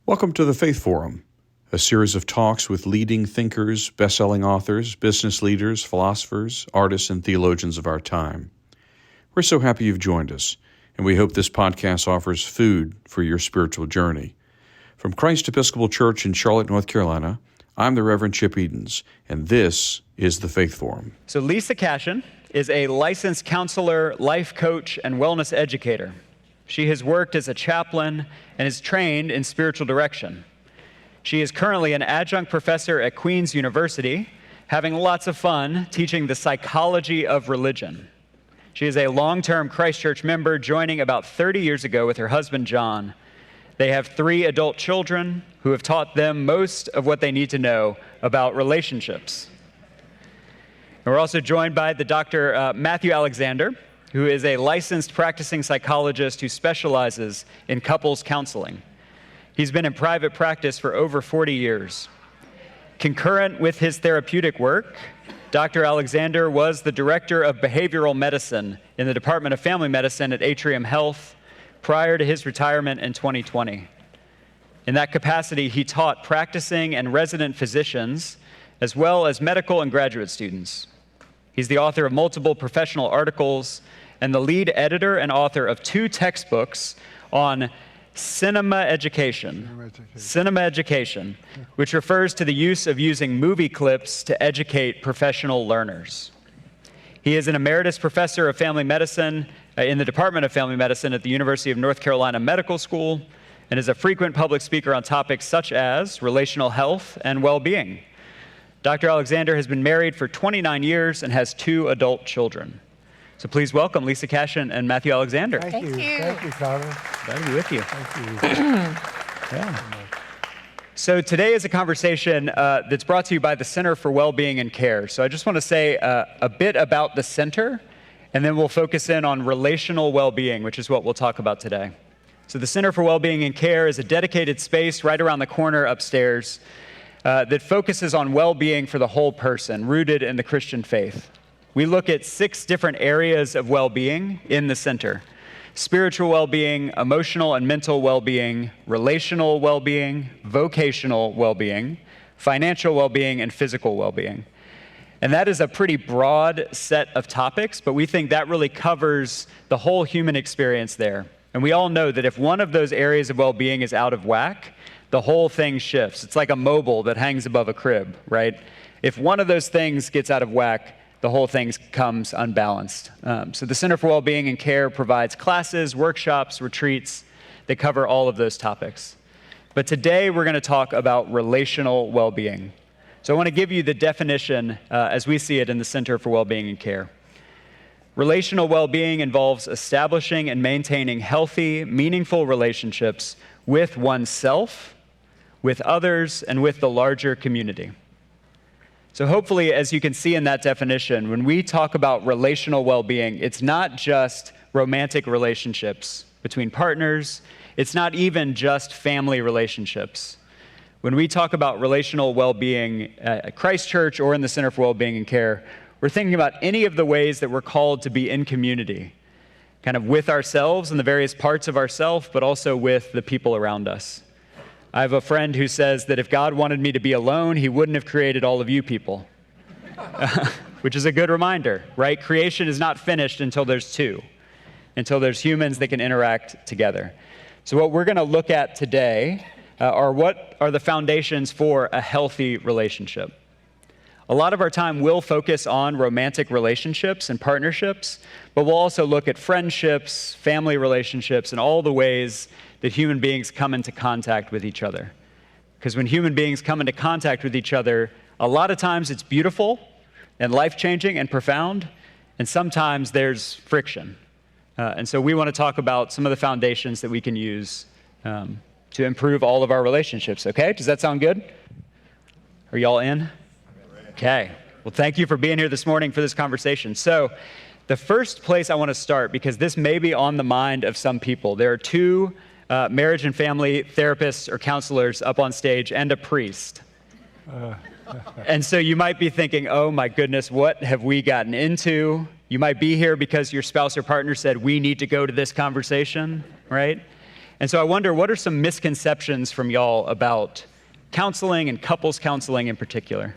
Welcome to the Faith Forum, a series of talks with leading thinkers, best-selling authors, business leaders, philosophers, artists, and theologians of our time. We're so happy you've joined us, and we hope this podcast offers food for your spiritual journey. From Christ Episcopal Church in Charlotte, North Carolina, I'm the Reverend Chip Edens, and this is the Faith Forum. So Lisa Cashion is a licensed counselor, life coach, and wellness educator. She has worked as a chaplain and is trained in spiritual direction. She is currently an adjunct professor at Queen's University, having lots of fun teaching the psychology of religion. She is a long-term Christ Church member, joining about 30 years ago with her husband, John. They have 3 adult children who have taught them most of what they need to know about relationships. And we're also joined by the Dr. Matthew Alexander, who is a licensed practicing psychologist who specializes in couples counseling. He's been in private practice for over 40 years. Concurrent with his therapeutic work, Dr. Alexander was the director of behavioral medicine in the Department of Family Medicine at Atrium Health prior to his retirement in 2020. In that capacity, he taught practicing and resident physicians, as well as medical and graduate students. He's the author of multiple professional articles and the lead editor and author of 2 textbooks on cinema education, which refers to the use of using movie clips to educate professional learners. He is an emeritus professor of family medicine in the Department of Family Medicine at the University of North Carolina Medical School and is a frequent public speaker on topics such as relational health and well-being. Dr. Alexander has been married for 29 years and has 2 adult children. So please welcome Lisa Cashion and Matthew Alexander. Thank you. Thank you, Connor. Glad to be with you. Thank you. Yeah. So today is a conversation that's brought to you by the Center for Wellbeing and Care. So I just want to say a bit about the center, and then we'll focus in on relational well-being, which is what we'll talk about today. So the Center for Wellbeing and Care is a dedicated space right around the corner upstairs that focuses on well-being for the whole person, rooted in the Christian faith. We look at 6 different areas of well-being in the center: spiritual well-being, emotional and mental well-being, relational well-being, vocational well-being, financial well-being, and physical well-being. And that is a pretty broad set of topics, but we think that really covers the whole human experience there. And we all know that if one of those areas of well-being is out of whack, the whole thing shifts. It's like a mobile that hangs above a crib, right? If one of those things gets out of whack, the whole thing comes unbalanced. So the Center for Wellbeing and Care provides classes, workshops, retreats that cover all of those topics. But today we're going to talk about relational well-being. So I want to give you the definition as we see it in the Center for Wellbeing and Care. Relational well-being involves establishing and maintaining healthy, meaningful relationships with oneself, with others, and with the larger community. So hopefully, as you can see in that definition, when we talk about relational well-being, it's not just romantic relationships between partners. It's not even just family relationships. When we talk about relational well-being at Christ Church or in the Center for Wellbeing and Care, we're thinking about any of the ways that we're called to be in community, kind of with ourselves and the various parts of ourselves, but also with the people around us. I have a friend who says that if God wanted me to be alone, he wouldn't have created all of you people, which is a good reminder, right? Creation is not finished until there's 2, until there's humans that can interact together. So what we're going to look at today are what are the foundations for a healthy relationship. A lot of our time will focus on romantic relationships and partnerships, but we'll also look at friendships, family relationships, and all the ways that human beings come into contact with each other. Because when human beings come into contact with each other, a lot of times it's beautiful and life-changing and profound, and sometimes there's friction. And so we want to talk about some of the foundations that we can use to improve all of our relationships, okay? Does that sound good? Are y'all in? Okay. Well, thank you for being here this morning for this conversation. So the first place I want to start, because this may be on the mind of some people, there are 2 marriage and family therapists or counselors up on stage and a priest. And so you might be thinking, oh my goodness, what have we gotten into? You might be here because your spouse or partner said, we need to go to this conversation, right? And so I wonder, what are some misconceptions from y'all about counseling and couples counseling in particular?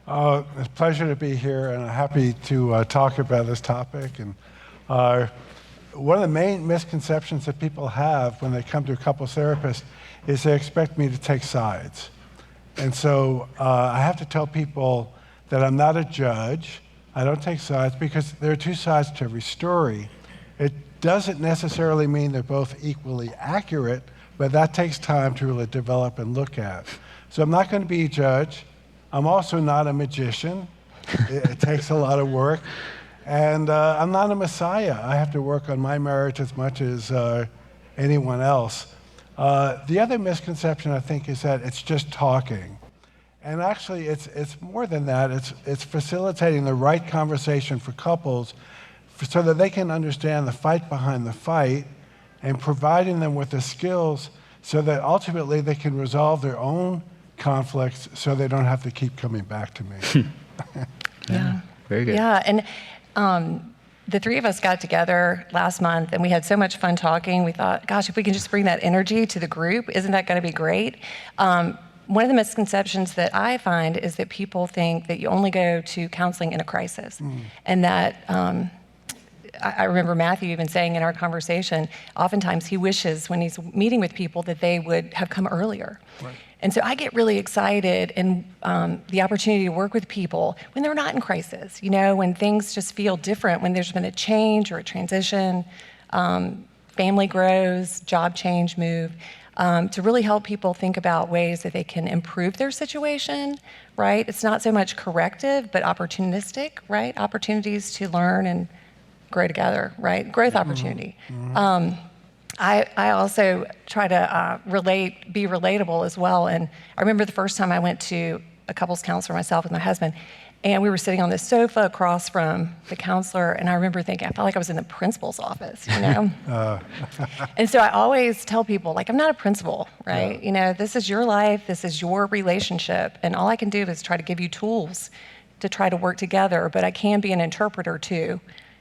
It's a pleasure to be here, and I'm happy to talk about this topic. And one of the main misconceptions that people have when they come to a couples therapist is they expect me to take sides. And so I have to tell people that I'm not a judge. I don't take sides because there are two sides to every story. It doesn't necessarily mean they're both equally accurate, but that takes time to really develop and look at. So I'm not going to be a judge. I'm also not a magician. It takes a lot of work. And I'm not a messiah. I have to work on my marriage as much as anyone else. The other misconception, I think, is that it's just talking. And actually, it's more than that. It's facilitating the right conversation for couples so that they can understand the fight behind the fight and providing them with the skills so that ultimately they can resolve their own conflicts so they don't have to keep coming back to me. Yeah. Very good. Yeah, and the three of us got together last month and we had so much fun talking. We thought, gosh, if we can just bring that energy to the group, isn't that going to be great? One of the misconceptions that I find is that people think that you only go to counseling in a crisis. And that I remember Matthew even saying in our conversation, oftentimes he wishes when he's meeting with people that they would have come earlier. Right. And so I get really excited in the opportunity to work with people when they're not in crisis, when things just feel different, when there's been a change or a transition, family grows, job change, move, to really help people think about ways that they can improve their situation, right? It's not so much corrective, but opportunistic, right? Opportunities to learn and grow together, right? Growth opportunity. I also try to be relatable as well. And I remember the first time I went to a couples counselor myself with my husband, and we were sitting on the sofa across from the counselor, and I remember thinking, I felt like I was in the principal's office, And so I always tell people, I'm not a principal, right? Yeah. This is your life, this is your relationship, and all I can do is try to give you tools to try to work together, but I can be an interpreter too,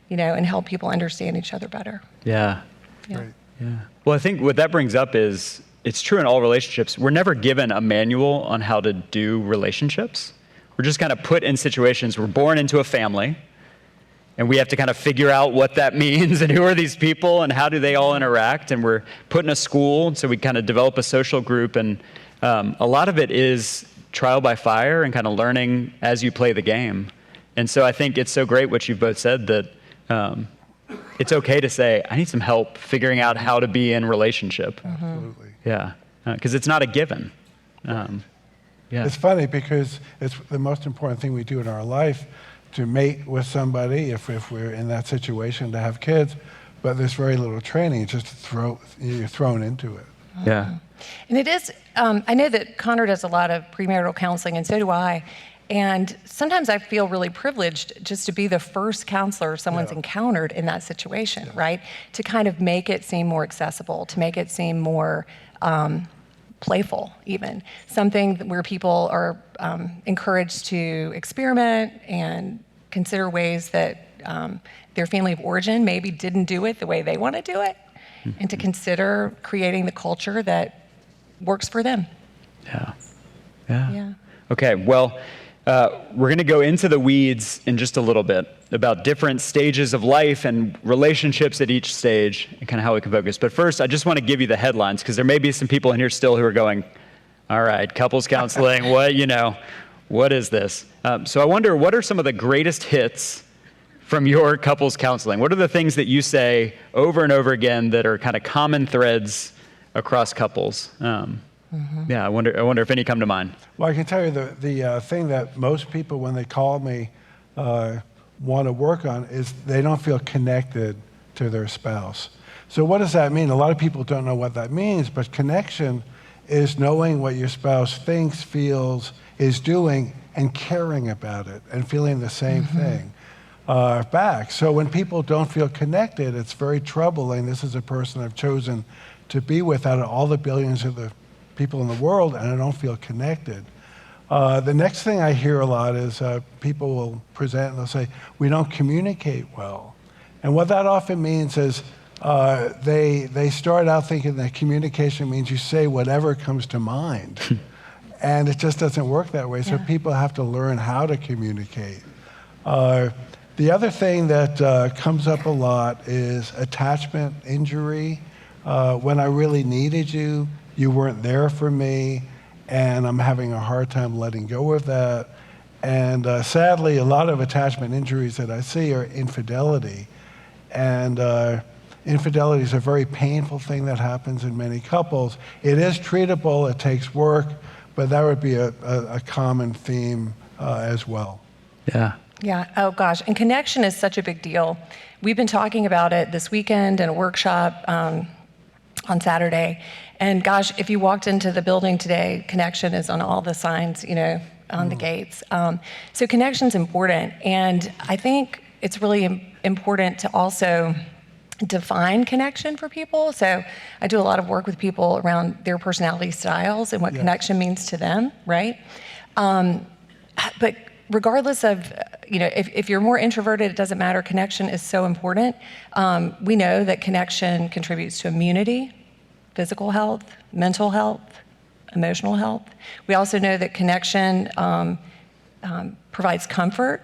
and help people understand each other better. Yeah. Right. Yeah. Well, I think what that brings up is it's true in all relationships. We're never given a manual on how to do relationships. We're just kind of put in situations. We're born into a family, and we have to kind of figure out what that means and who are these people and how do they all interact. And we're put in a school, so we kind of develop a social group. And a lot of it is trial by fire and kind of learning as you play the game. And so I think it's so great what you've both said that it's okay to say, I need some help figuring out how to be in relationship. Absolutely. Yeah, because it's not a given. Yeah. It's funny because it's the most important thing we do in our life to mate with somebody if we're in that situation, to have kids, but there's very little training, just you're thrown into it. Yeah. And it is, I know that Connor does a lot of premarital counseling, and so do I. And sometimes I feel really privileged just to be the first counselor someone's encountered in that situation, right? To kind of make it seem more accessible, to make it seem more playful even. Something where people are encouraged to experiment and consider ways that their family of origin maybe didn't do it the way they want to do it, and to consider creating the culture that works for them. Yeah. Okay, well, we're going to go into the weeds in just a little bit about different stages of life and relationships at each stage and kind of how we can focus. But first, I just want to give you the headlines because there may be some people in here still who are going, all right, couples counseling, what is this? So I wonder, what are some of the greatest hits from your couples counseling? What are the things that you say over and over again that are kind of common threads across couples? Yeah, I wonder if any come to mind. Well, I can tell you the thing that most people, when they call me, want to work on is they don't feel connected to their spouse. So what does that mean? A lot of people don't know what that means, but connection is knowing what your spouse thinks, feels, is doing, and caring about it, and feeling the same thing back. So when people don't feel connected, it's very troubling. This is a person I've chosen to be with out of all the billions of the people in the world, and I don't feel connected. The next thing I hear a lot is people will present and they'll say, we don't communicate well. And what that often means is they start out thinking that communication means you say whatever comes to mind. And it just doesn't work that way. So people have to learn how to communicate. The other thing that comes up a lot is attachment injury. When I really needed you, you weren't there for me, and I'm having a hard time letting go of that. And sadly, a lot of attachment injuries that I see are infidelity. And infidelity is a very painful thing that happens in many couples. It is treatable, it takes work, but that would be a common theme as well. Yeah. Yeah, oh gosh, and connection is such a big deal. We've been talking about it this weekend in a workshop on Saturday. And gosh, if you walked into the building today, connection is on all the signs, on the gates. So connection's important. And I think it's really important to also define connection for people. So I do a lot of work with people around their personality styles and what connection means to them, right? But regardless of, if you're more introverted, it doesn't matter. Connection is so important. We know that connection contributes to immunity, physical health, mental health, emotional health. We also know that connection provides comfort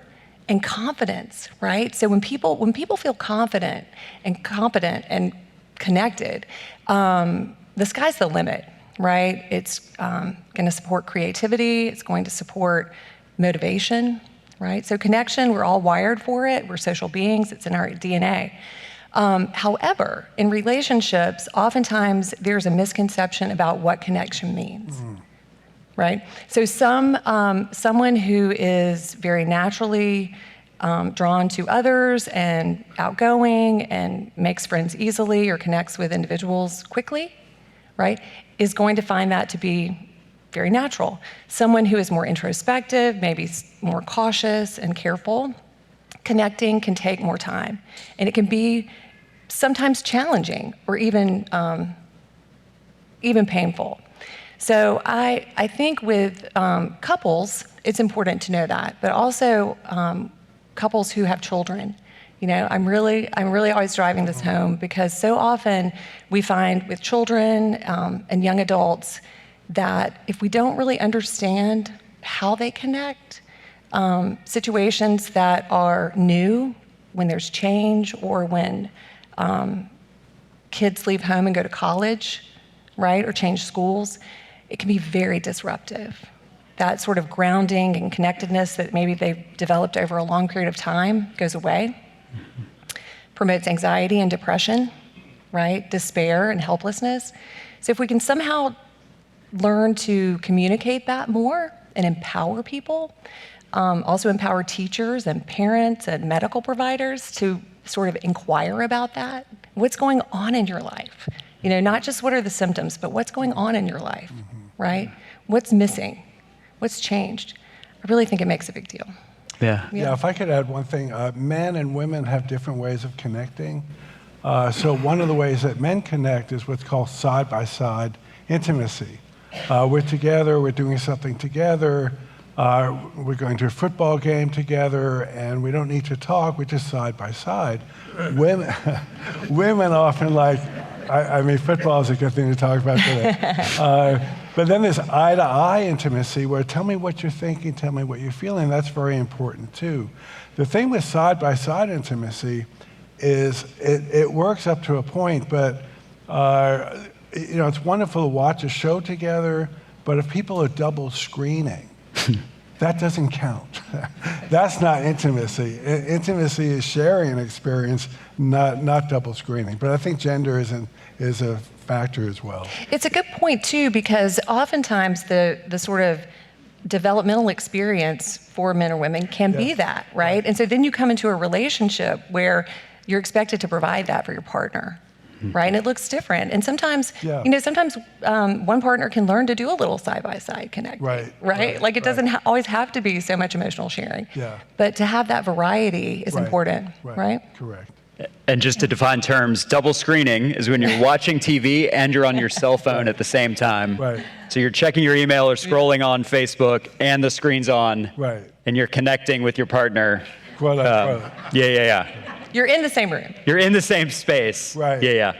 and confidence, right? So when people feel confident and competent and connected, the sky's the limit, right? It's going to support creativity. It's going to support motivation, right? So connection, we're all wired for it. We're social beings. It's in our DNA. However, in relationships, oftentimes there's a misconception about what connection means, right? So someone who is very naturally drawn to others and outgoing and makes friends easily or connects with individuals quickly, right, is going to find that to be very natural. Someone who is more introspective, maybe more cautious and careful, connecting can take more time. And it can be sometimes challenging or even painful. So I think with couples, it's important to know that, but also couples who have children. I'm really always driving this home because so often we find with children and young adults that if we don't really understand how they connect, situations that are new, when there's change, or when kids leave home and go to college, right, or change schools, it can be very disruptive. That sort of grounding and connectedness that maybe they've developed over a long period of time goes away. Promotes anxiety and depression, right, despair and helplessness. So if we can somehow learn to communicate that more and empower people, also empower teachers and parents and medical providers to sort of inquire about that. What's going on in your life? Not just what are the symptoms, but what's going on in your life, right? What's missing? What's changed? I really think it makes a big deal. Yeah, if I could add one thing, men and women have different ways of connecting. So one of the ways that men connect is what's called side-by-side intimacy. We're together, we're doing something together, we're going to a football game together, and we don't need to talk, we're just side by side. Women often football is a good thing to talk about today. But then there's eye-to-eye intimacy where tell me what you're thinking, tell me what you're feeling. That's very important too. The thing with side-by-side intimacy is it works up to a point, but it's wonderful to watch a show together, but if people are double screening, that doesn't count. That's not intimacy. Intimacy is sharing an experience, not double screening. But I think gender is a factor as well. It's a good point too, because oftentimes the sort of developmental experience for men or women can be that, right? And so then you come into a relationship where you're expected to provide that for your partner. Right, and it looks different. And sometimes, sometimes one partner can learn to do a little side-by-side connecting. Right? Like it doesn't always have to be so much emotional sharing. Yeah. But to have that variety is important, right? Correct. And just to define terms, double screening is when you're watching TV and you're on your cell phone at the same time. Right. So you're checking your email or scrolling on Facebook and the screen's on. Right. And you're connecting with your partner. Quote unquote. Yeah. You're in the same room. You're in the same space. Right. Yeah.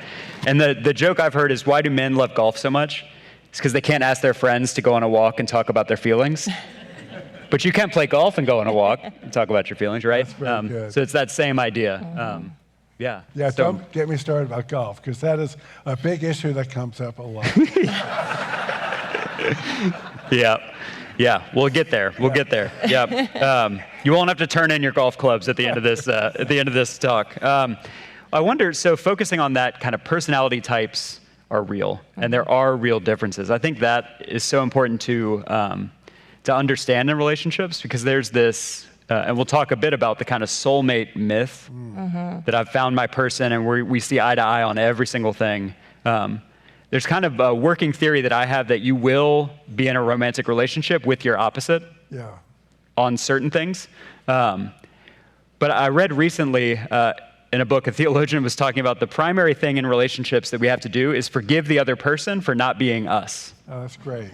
And the joke I've heard is, why do men love golf so much? It's because they can't ask their friends to go on a walk and talk about their feelings. But you can play golf and go on a walk and talk about your feelings, right? That's very good. So it's that same idea. Yeah. Yeah, So- don't get me started about golf, because that is a big issue that comes up a lot. Yeah, we'll get there. Yeah. You won't have to turn in your golf clubs at the end of this talk. I wonder, so focusing on that, kind of personality types are real, and there are real differences. I think that is so important to understand in relationships, because there's this, and we'll talk a bit about the kind of soulmate myth that I've found my person, and we see eye to eye on every single thing. There's kind of a working theory that I have that you will be in a romantic relationship with your opposite on certain things. But I read recently in a book, a theologian was talking about the primary thing in relationships that we have to do is forgive the other person for not being us. Oh, that's great.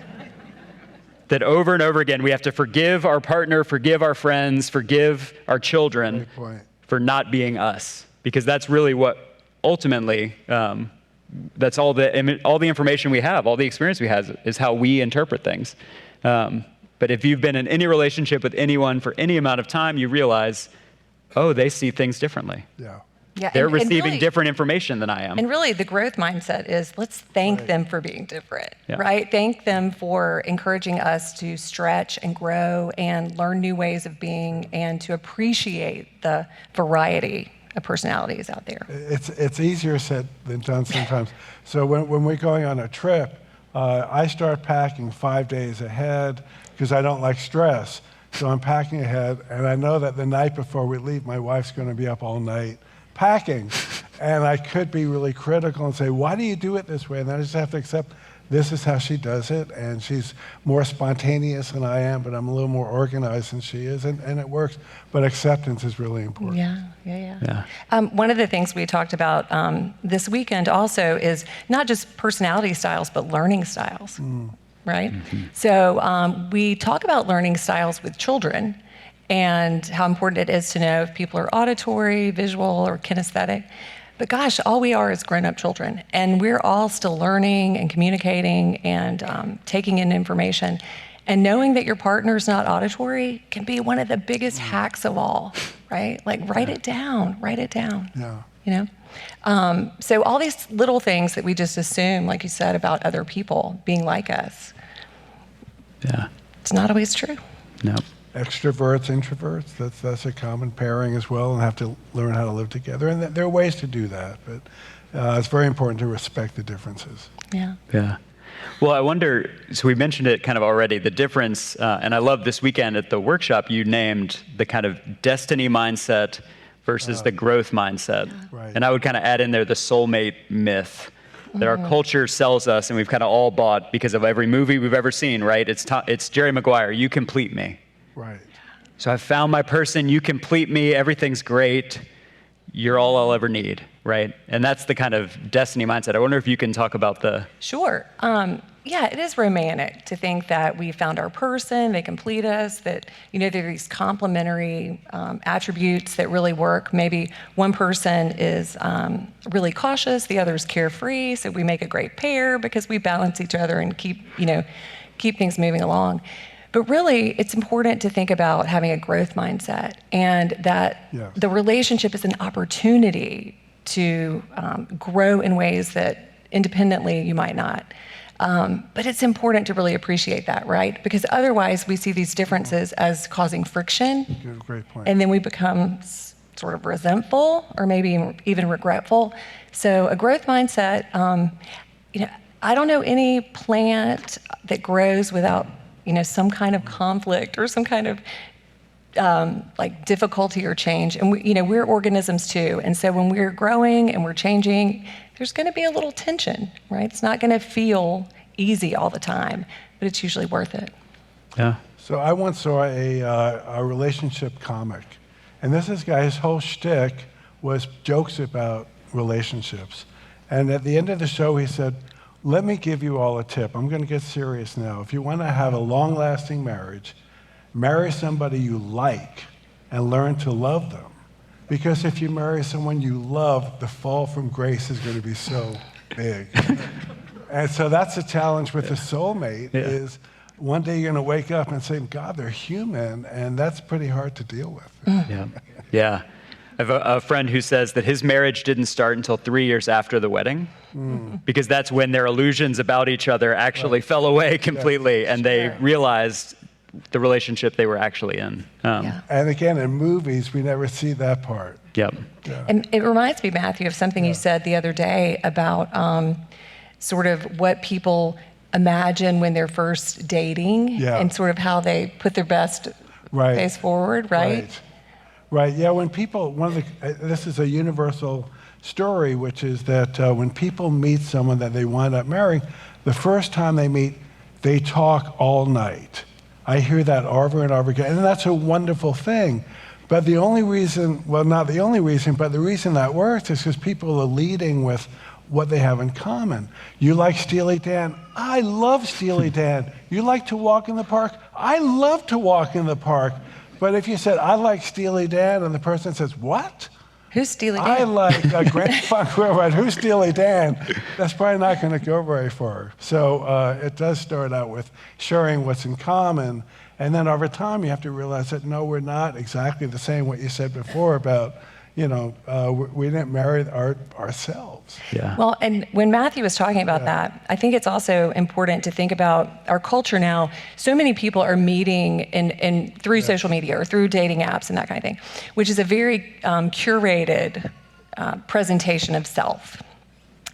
That over and over again, we have to forgive our partner, forgive our friends, forgive our children for not being us. Because that's really what ultimately, that's all the information we have, all the experience we have is how we interpret things. But if you've been in any relationship with anyone for any amount of time, you realize, oh, they see things differently. Yeah, They're and receiving really, different information than I am. And really, the growth mindset is let's thank them for being different, right? Thank them for encouraging us to stretch and grow and learn new ways of being and to appreciate the variety of personalities out there. It's easier said than done sometimes. So when we're going on a trip, I start packing 5 days ahead because I don't like stress. So I'm packing ahead, and I know that the night before we leave, my wife's going to be up all night packing. And I could be really critical and say, why do you do it this way? And then I just have to accept this is how she does it, and she's more spontaneous than I am, but I'm a little more organized than she is, and it works. But acceptance is really important. Yeah. One of the things we talked about this weekend also is not just personality styles, but learning styles, right? So we talk about learning styles with children and how important it is to know if people are auditory, visual, or kinesthetic. But gosh, all we are is grown-up children, and we're all still learning and communicating and taking in information. And knowing that your partner's not auditory can be one of the biggest hacks of all, right? Like write it down. Yeah. You know? So all these little things that we just assume, like you said, about other people being like us. Yeah. It's not always true. No. Extroverts, introverts, that's a common pairing as well, and have to learn how to live together. And there are ways to do that, but it's very important to respect the differences. Yeah. Well, I wonder, so we mentioned it kind of already, the difference, and I love this weekend at the workshop, you named the kind of destiny mindset versus the growth mindset. Right. And I would kind of add in there the soulmate myth that our culture sells us, and we've kind of all bought because of every movie we've ever seen, right? It's Jerry Maguire, you complete me. Right. So I've found my person, you complete me, everything's great, you're all I'll ever need, right? And that's the kind of destiny mindset. I wonder if you can talk about the... Sure. Yeah, it is romantic to think that we found our person, they complete us, that, you know, there are these complementary attributes that really work. Maybe one person is really cautious, the other is carefree, so we make a great pair because we balance each other and keep things moving along. But really, it's important to think about having a growth mindset, and that the relationship is an opportunity to grow in ways that independently you might not. But it's important to really appreciate that, right? Because otherwise we see these differences as causing friction. Great point. And then we become sort of resentful or maybe even regretful. So a growth mindset, you know, I don't know any plant that grows without, you know, some kind of conflict or some kind of like difficulty or change. And we, you know, we're organisms too. And so when we're growing and we're changing, there's going to be a little tension, right? It's not going to feel easy all the time, but it's usually worth it. Yeah. So I once saw a relationship comic, and this guy, his whole shtick was jokes about relationships. And at the end of the show, he said, let me give you all a tip. I'm going to get serious now. If you want to have a long-lasting marriage, marry somebody you like and learn to love them. Because if you marry someone you love, the fall from grace is going to be so big. And so that's the challenge with a soulmate is one day you're going to wake up and say, God, they're human, and that's pretty hard to deal with. Yeah. I have a friend who says that his marriage didn't start until 3 years after the wedding, because that's when their illusions about each other actually fell away completely, and they realized the relationship they were actually in. And again, in movies, we never see that part. Yep. And it reminds me, Matthew, of something you said the other day about sort of what people imagine when they're first dating and sort of how they put their best face forward, right? Right. Yeah. When people, this is a universal story, which is that when people meet someone that they wind up marrying, the first time they meet, they talk all night. I hear that over and over again, and that's a wonderful thing. But the only reason, well, not the only reason, but the reason that works is because people are leading with what they have in common. You like Steely Dan? I love Steely Dan. You like to walk in the park? I love to walk in the park. But if you said, I like Steely Dan, and the person says, what? Who's Steely Dan? I like Grand Funk Railroad. Who's Steely Dan? That's probably not going to go very far. So it does start out with sharing what's in common. And then over time, you have to realize that, no, we're not exactly the same, what you said before about, we didn't marry ourselves. Yeah. Well, and when Matthew was talking about that, I think it's also important to think about our culture now. So many people are meeting in through social media or through dating apps and that kind of thing, which is a very curated presentation of self,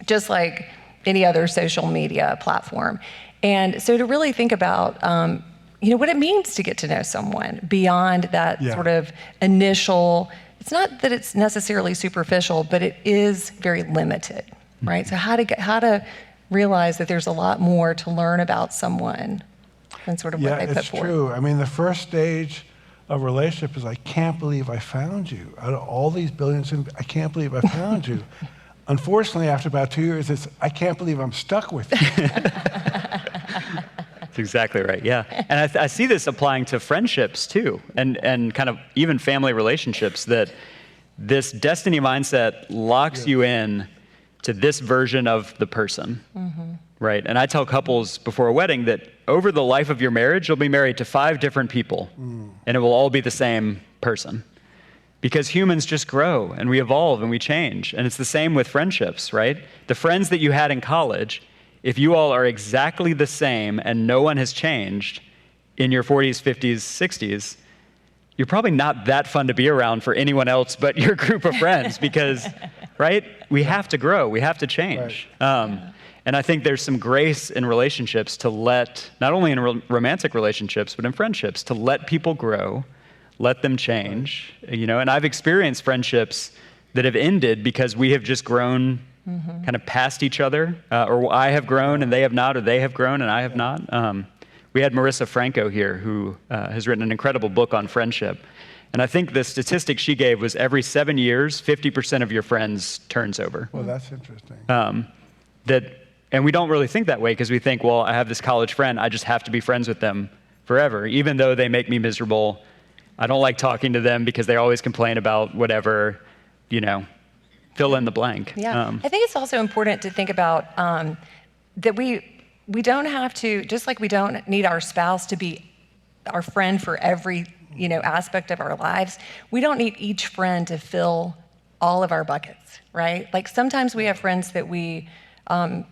just like any other social media platform. And so to really think about what it means to get to know someone beyond that sort of initial. It's not that it's necessarily superficial, but it is very limited, right? So how to realize that there's a lot more to learn about someone than sort of what they put forward. Yeah, it's true. I mean, the first stage of relationship is, I can't believe I found you. Out of all these billions, I can't believe I found you. Unfortunately, after about 2 years, it's, I can't believe I'm stuck with you. That's exactly right, yeah. And I see this applying to friendships too, and kind of even family relationships, that this destiny mindset locks you in to this version of the person, right? And I tell couples before a wedding that over the life of your marriage, you'll be married to 5 different people, and it will all be the same person. Because humans just grow, and we evolve, and we change. And it's the same with friendships, right? The friends that you had in college, if you all are exactly the same and no one has changed in your 40s, 50s, 60s, you're probably not that fun to be around for anyone else but your group of friends because, right? We have to grow. We have to change. And I think there's some grace in relationships to let, not only in romantic relationships, but in friendships, to let people grow, let them change. And I've experienced friendships that have ended because we have just grown kind of past each other, or I have grown and they have not, or they have grown and I have not. We had Marissa Franco here, who has written an incredible book on friendship. And I think the statistic she gave was every 7 years, 50% of your friends turns over. Well, that's interesting. And we don't really think that way because we think, well, I have this college friend, I just have to be friends with them forever, even though they make me miserable. I don't like talking to them because they always complain about whatever, fill in the blank. Yeah, I think it's also important to think about that we don't have to, just like we don't need our spouse to be our friend for every aspect of our lives, we don't need each friend to fill all of our buckets, right? Like sometimes we have friends that we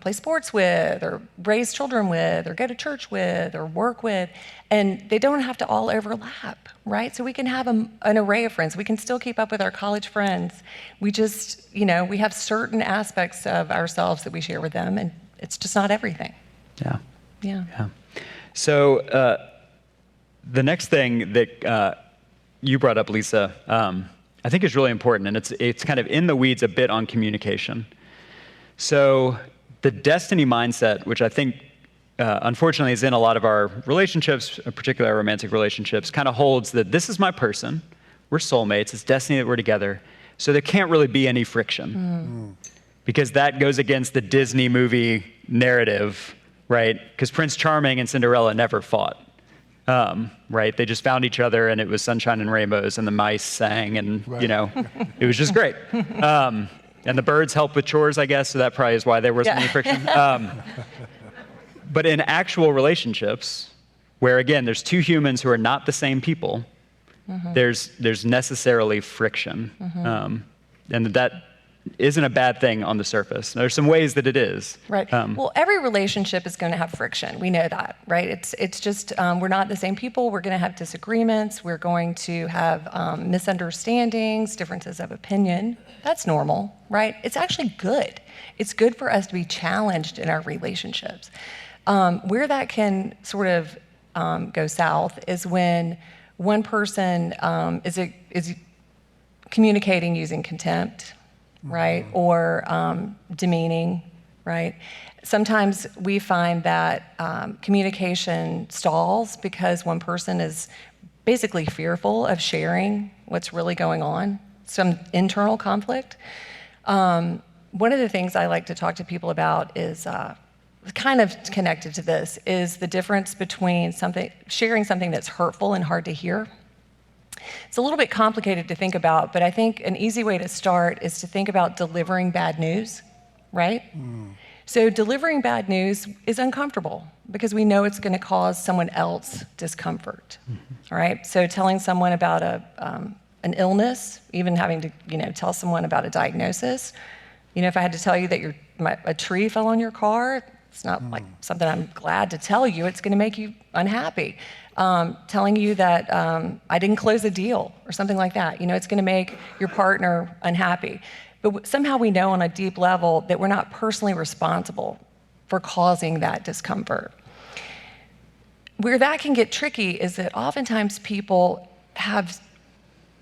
play sports with or raise children with or go to church with or work with, and they don't have to all overlap, right? So we can have an array of friends. We can still keep up with our college friends. We just, we have certain aspects of ourselves that we share with them, and it's just not everything. Yeah. So the next thing that you brought up, Lisa, I think is really important, and it's kind of in the weeds a bit on communication. So the destiny mindset, which I think unfortunately is in a lot of our relationships, particularly our romantic relationships, kind of holds that this is my person, we're soulmates, it's destiny that we're together, so there can't really be any friction. Because that goes against the Disney movie narrative, right? Because Prince Charming and Cinderella never fought. right? They just found each other and it was sunshine and rainbows and the mice sang and, it was just great. And the birds help with chores, I guess, so that probably is why there wasn't any friction. But in actual relationships, where again, there's two humans who are not the same people, there's necessarily friction. And that isn't a bad thing on the surface. There's some ways that it is. Right. Well, every relationship is going to have friction. We know that, right? It's just we're not the same people. We're going to have disagreements. We're going to have misunderstandings, differences of opinion. That's normal, right? It's actually good. It's good for us to be challenged in our relationships. Where that can sort of go south is when one person is communicating using contempt, right? Or demeaning, right? Sometimes we find that communication stalls because one person is basically fearful of sharing what's really going on, some internal conflict. One of the things I like to talk to people about is kind of connected to this, is the difference between sharing something that's hurtful and hard to hear. It's a little bit complicated to think about, but I think an easy way to start is to think about delivering bad news, right? So delivering bad news is uncomfortable because we know it's going to cause someone else discomfort, all right? So telling someone about an illness, even having to tell someone about a diagnosis. If I had to tell you that a tree fell on your car, it's not like something I'm glad to tell you. It's going to make you unhappy. Telling you that I didn't close a deal or something like that. It's going to make your partner unhappy. But somehow we know on a deep level that we're not personally responsible for causing that discomfort. Where that can get tricky is that oftentimes people have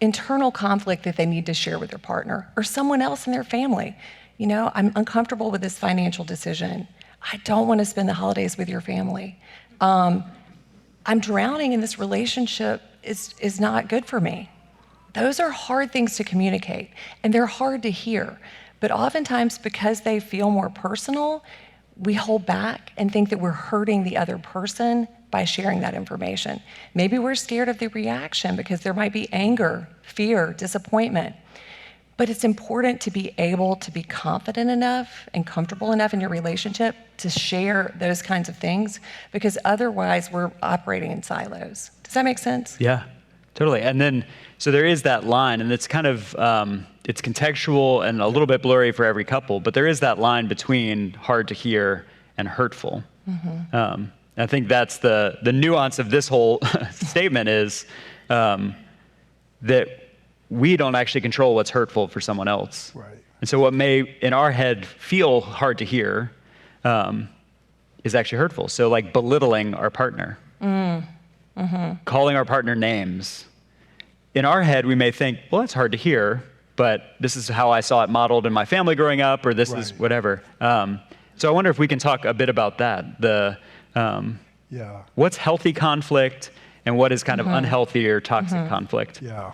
internal conflict that they need to share with their partner or someone else in their family. I'm uncomfortable with this financial decision. I don't want to spend the holidays with your family. I'm drowning in this relationship is not good for me. Those are hard things to communicate, and they're hard to hear. But oftentimes, because they feel more personal, we hold back and think that we're hurting the other person by sharing that information. Maybe we're scared of the reaction because there might be anger, fear, disappointment. But it's important to be able to be confident enough and comfortable enough in your relationship to share those kinds of things, because otherwise we're operating in silos. Does that make sense? Yeah, totally. And then, so there is that line, and it's kind of, it's contextual and a little bit blurry for every couple, but there is that line between hard to hear and hurtful. I think that's the nuance of this whole statement is that we don't actually control what's hurtful for someone else. Right. And so what may, in our head, feel hard to hear is actually hurtful. So like belittling our partner, calling our partner names. In our head, we may think, well, that's hard to hear, but this is how I saw it modeled in my family growing up, or this is whatever. So I wonder if we can talk a bit about that. What's healthy conflict and what is kind of unhealthy or toxic conflict? Yeah.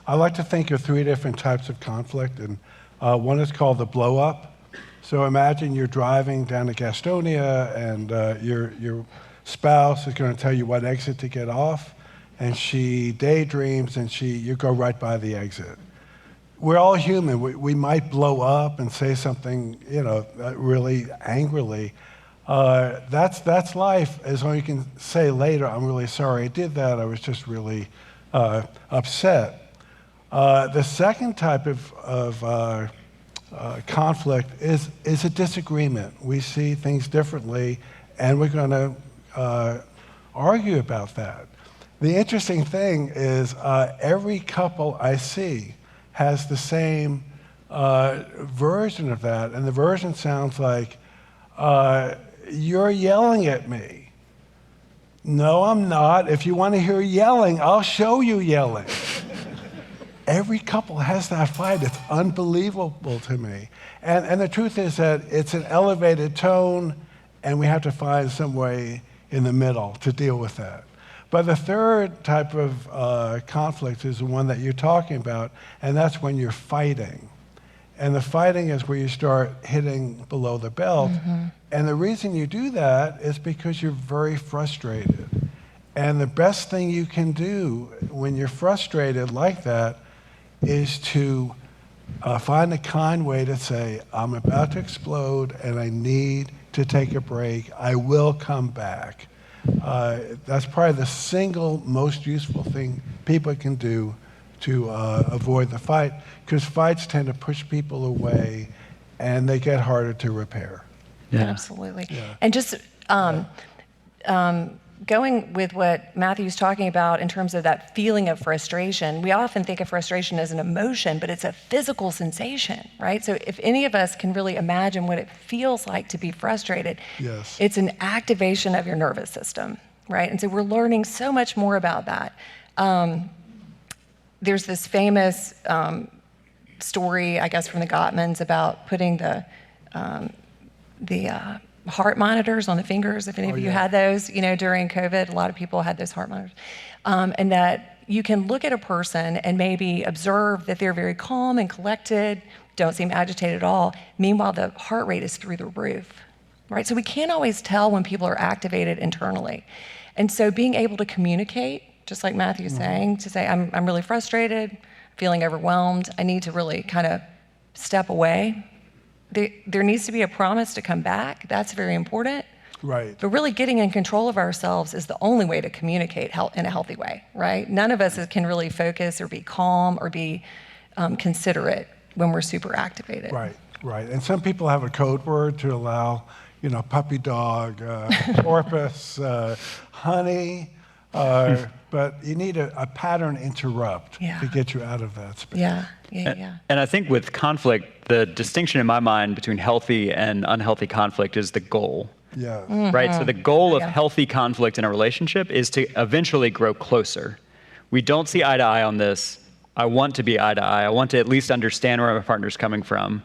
I like to think of three different types of conflict, and one is called the blow-up. So imagine you're driving down to Gastonia, and your spouse is going to tell you what exit to get off, and she daydreams, and you go right by the exit. We're all human. We might blow up and say something, really angrily. That's life. As long as you can say later, I'm really sorry I did that. I was just really upset. The second type of conflict is a disagreement. We see things differently, and we're going to argue about that. The interesting thing is every couple I see has the same version of that, and the version sounds like, you're yelling at me. No, I'm not. If you want to hear yelling, I'll show you yelling. Every couple has that fight. It's unbelievable to me. And the truth is that it's an elevated tone, and we have to find some way in the middle to deal with that. But the third type of conflict is the one that you're talking about, and that's when you're fighting. And the fighting is where you start hitting below the belt. And the reason you do that is because you're very frustrated. And the best thing you can do when you're frustrated like that is to find a kind way to say, I'm about to explode and I need to take a break. I will come back. That's probably the single most useful thing people can do to avoid the fight, because fights tend to push people away and they get harder to repair. Yeah. Absolutely. Yeah. And just going with what Matthew's talking about in terms of that feeling of frustration, we often think of frustration as an emotion, but it's a physical sensation, right? So if any of us can really imagine what it feels like to be frustrated, yes, it's an activation of your nervous system, right? And so we're learning so much more about that. There's this famous story, I guess, from the Gottmans about putting the heart monitors on the fingers. If any of you had those, during COVID, a lot of people had those heart monitors. And that you can look at a person and maybe observe that they're very calm and collected, don't seem agitated at all. Meanwhile, the heart rate is through the roof, right? So we can't always tell when people are activated internally. And so being able to communicate, just like Matthew's saying, to say, I'm really frustrated, feeling overwhelmed, I need to really kind of step away. There needs to be a promise to come back. That's very important. Right. But really getting in control of ourselves is the only way to communicate in a healthy way, right? None of us can really focus or be calm or be considerate when we're super activated. Right. And some people have a code word to allow, puppy dog, porpoise, honey, but you need a pattern interrupt to get you out of that space. Yeah. And I think with conflict, the distinction in my mind between healthy and unhealthy conflict is the goal. Yeah. Mm-hmm. Right? So the goal of healthy conflict in a relationship is to eventually grow closer. We don't see eye to eye on this. I want to be eye to eye. I want to at least understand where my partner's coming from.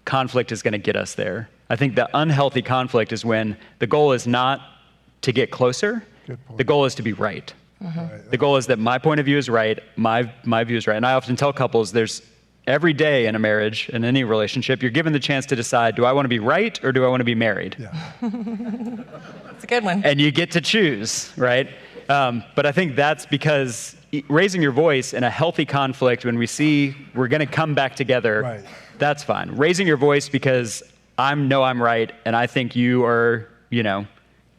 Conflict is going to get us there. I think the unhealthy conflict is when the goal is not to get closer. The goal is to be right. Right. The goal is that my point of view is right, my view is right. And I often tell couples, there's every day in a marriage, in any relationship, you're given the chance to decide, do I want to be right or do I want to be married? Yeah. That's a good one. And you get to choose, right? But I think that's because raising your voice in a healthy conflict when we see we're going to come back together, that's fine. Raising your voice because I know I'm right and I think you are,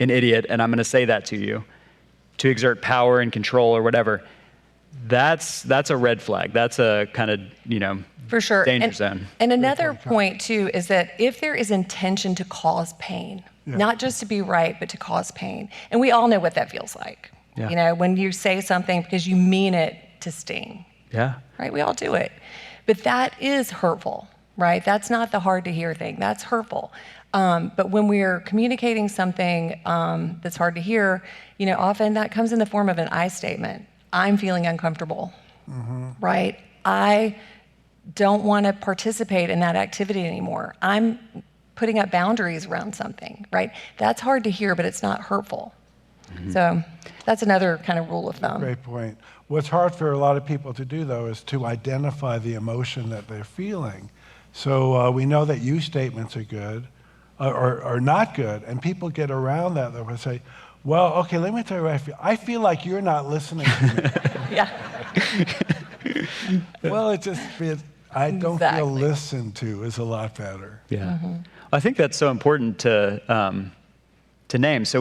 an idiot, and I'm going to say that to you, to exert power and control or whatever, that's a red flag. That's a kind of, for sure. danger zone. And another point, too, is that if there is intention to cause pain, not just to be right, but to cause pain, and we all know what that feels like, when you say something because you mean it to sting. Yeah. Right? We all do it. But that is hurtful, right? That's not the hard to hear thing. That's hurtful. But when we're communicating something that's hard to hear, often that comes in the form of an I statement. I'm feeling uncomfortable, right? I don't want to participate in that activity anymore. I'm putting up boundaries around something, right? That's hard to hear, but it's not hurtful. So that's another kind of rule of thumb. Great point. What's hard for a lot of people to do, though, is to identify the emotion that they're feeling. So we know that you statements are good. Or not good, and people get around that. They'll say, well, okay, let me tell you what I feel. I feel like you're not listening to me. Well, I don't feel listened to is a lot better. Yeah. I think that's so important to name. So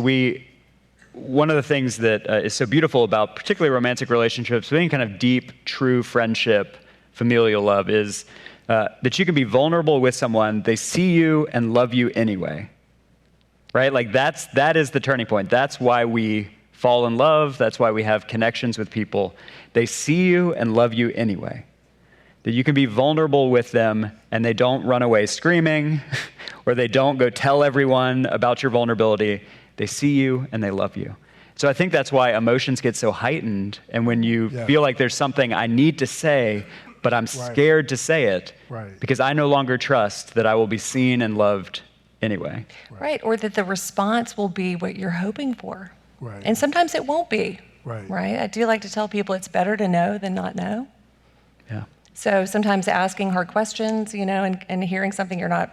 one of the things that is so beautiful about particularly romantic relationships, any kind of deep, true friendship, familial love is that you can be vulnerable with someone, they see you and love you anyway, right? Like that is the turning point. That's why we fall in love. That's why we have connections with people. They see you and love you anyway. That you can be vulnerable with them and they don't run away screaming or they don't go tell everyone about your vulnerability. They see you and they love you. So I think that's why emotions get so heightened. And when you feel like there's something I need to say, but I'm scared to say it because I no longer trust that I will be seen and loved anyway. Right, or that the response will be what you're hoping for. Right. And sometimes it won't be. Right. I do like to tell people it's better to know than not know. Yeah. So sometimes asking hard questions, and hearing something you're not